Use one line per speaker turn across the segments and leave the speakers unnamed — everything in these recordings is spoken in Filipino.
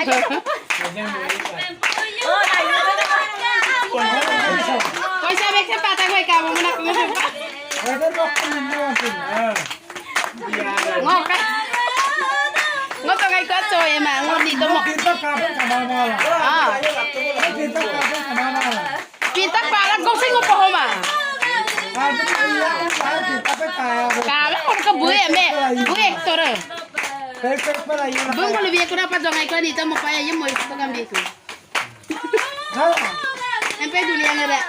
Kau sabi sa pata ko ikaw mo na kung sa pa. Ngok. Ngok to kay kotso eh ma, ngok dito mo. Kita parang kung sino pa ho ma. Kala ko ka buhay me. Buhay Hector. Bung ko lebih ko dapat dong ay ko dito mo pa yung mo ito gambi ko. Empe dunia ngada.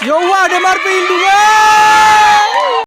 Yo, ada marpin dua.